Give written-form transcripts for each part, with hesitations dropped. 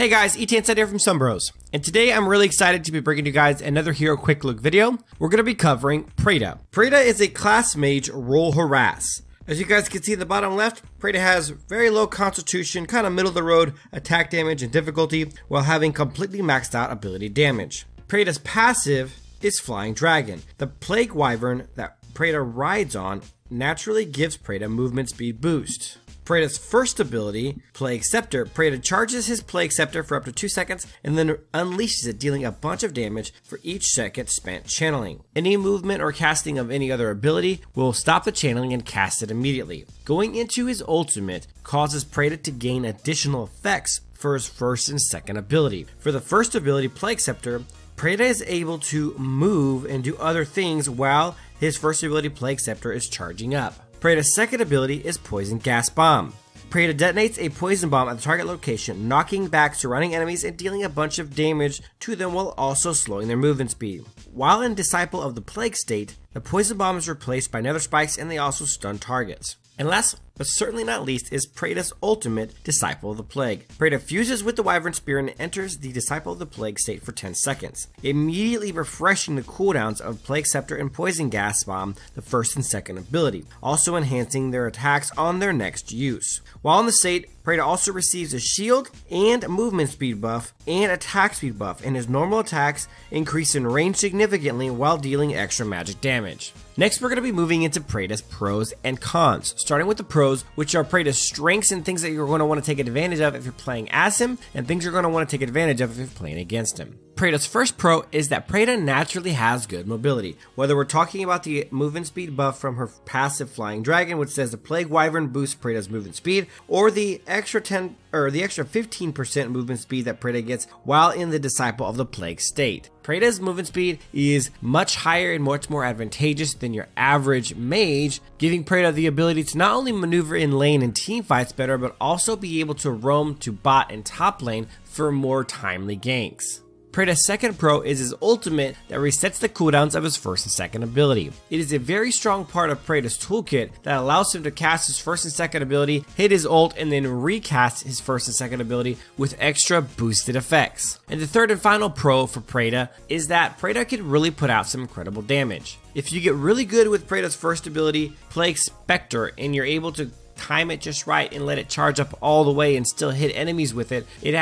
Hey guys, E10 here from Sunbros, and today I'm really excited to be bringing you guys another hero quick look video. We're going to be covering Preyta. Preyta is a class mage role harass. As you guys can see in the bottom left, Preyta has very low constitution, kind of middle of the road attack damage and difficulty, while having completely maxed out ability damage. Preyta's passive is Flying Dragon. The Plague Wyvern that Preyta rides on naturally gives Preyta movement speed boost. Preyta's first ability, Plague Scepter, Preyta charges his Plague Scepter for up to 2 seconds and then unleashes it, dealing a bunch of damage for each second spent channeling. Any movement or casting of any other ability will stop the channeling and cast it immediately. Going into his ultimate causes Preyta to gain additional effects for his first and second ability. For the first ability, Plague Scepter, Preyta is able to move and do other things while his first ability, Plague Scepter, is charging up. Preyta's second ability is Poison Gas Bomb. Preyta detonates a poison bomb at the target location, knocking back surrounding enemies and dealing a bunch of damage to them while also slowing their movement speed. While in Disciple of the Plague state, the poison bomb is replaced by nether spikes and they also stun targets. And last, but certainly not least, is Preyta's ultimate, Disciple of the Plague. Preyta fuses with the Wyvern Spear and enters the Disciple of the Plague state for 10 seconds, immediately refreshing the cooldowns of Plague Scepter and Poison Gas Bomb, the first and second ability, also enhancing their attacks on their next use. While in the state, Preyta also receives a shield and movement speed buff and attack speed buff, and his normal attacks increase in range significantly while dealing extra magic damage. Next, we're going to be moving into Preyta's pros and cons, starting with the pros, which are Preyta's strengths and things that you're going to want to take advantage of if you're playing as him, and things you're going to want to take advantage of if you're playing against him. Preyta's first pro is that Preyta naturally has good mobility. Whether we're talking about the movement speed buff from her passive Flying Dragon, which says the Plague Wyvern boosts Preyta's movement speed, or the extra 15% movement speed that Preyta gets while in the Disciple of the Plague state. Preyta's movement speed is much higher and much more advantageous than your average mage, giving Preyta the ability to not only maneuver in lane and team fights better, but also be able to roam to bot and top lane for more timely ganks. Preyta's second pro is his ultimate that resets the cooldowns of his first and second ability. It is a very strong part of Preyta's toolkit that allows him to cast his first and second ability, hit his ult, and then recast his first and second ability with extra boosted effects. And the third and final pro for Preyta is that Preyta can really put out some incredible damage. If you get really good with Preyta's first ability, Plague Spectre, and you're able to time it just right and let it charge up all the way and still hit enemies with it, it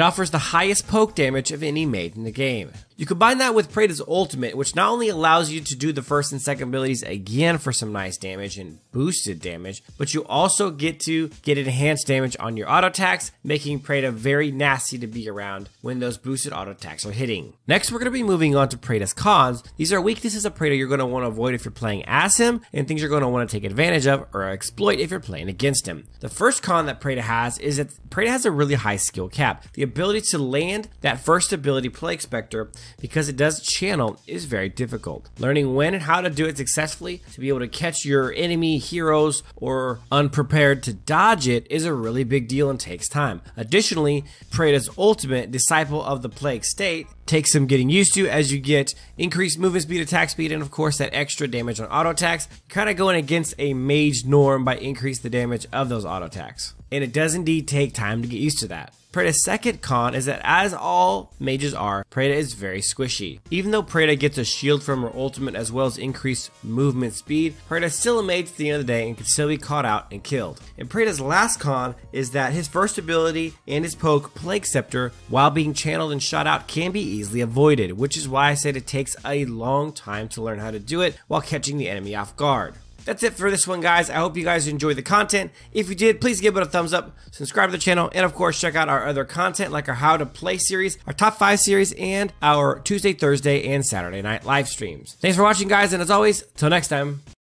offers the highest poke damage of any mage in the game. You combine that with Preyta's ultimate, which not only allows you to do the first and second abilities again for some nice damage and boosted damage, but you also get to get enhanced damage on your auto attacks, making Preyta very nasty to be around when those boosted auto attacks are hitting. Next, we're going to be moving on to Preyta's cons. These are weaknesses of Preyta you're going to want to avoid if you're playing as him, and things you're going to want to take advantage of or exploit if you're playing against him. The first con that Preyta has is that Preyta has a really high skill cap. The ability to land that first ability, Plague Spectre, because it does channel, is very difficult. Learning when and how to do it successfully to be able to catch your enemy heroes or unprepared to dodge it is a really big deal and takes time. Additionally, Preyta's ultimate, Disciple of the Plague state, takes some getting used to as you get increased movement speed, attack speed, and of course that extra damage on auto attacks, kind of going against a mage norm by increasing the damage of those auto attacks. And it does indeed take time to get used to that. Preyta's second con is that, as all mages are, Preyta is very squishy. Even though Preyta gets a shield from her ultimate as well as increased movement speed, Preyta is still a mage at the end of the day and can still be caught out and killed. And Preyta's last con is that his first ability and his poke, Plague Scepter, while being channeled and shot out, can be easily avoided, which is why I said it takes a long time to learn how to do it while catching the enemy off guard. That's it for this one, guys. I hope you guys enjoyed the content. If you did, please give it a thumbs up, subscribe to the channel, and of course, check out our other content like our How to Play series, our Top 5 series, and our Tuesday, Thursday, and Saturday night live streams. Thanks for watching, guys, and as always, till next time.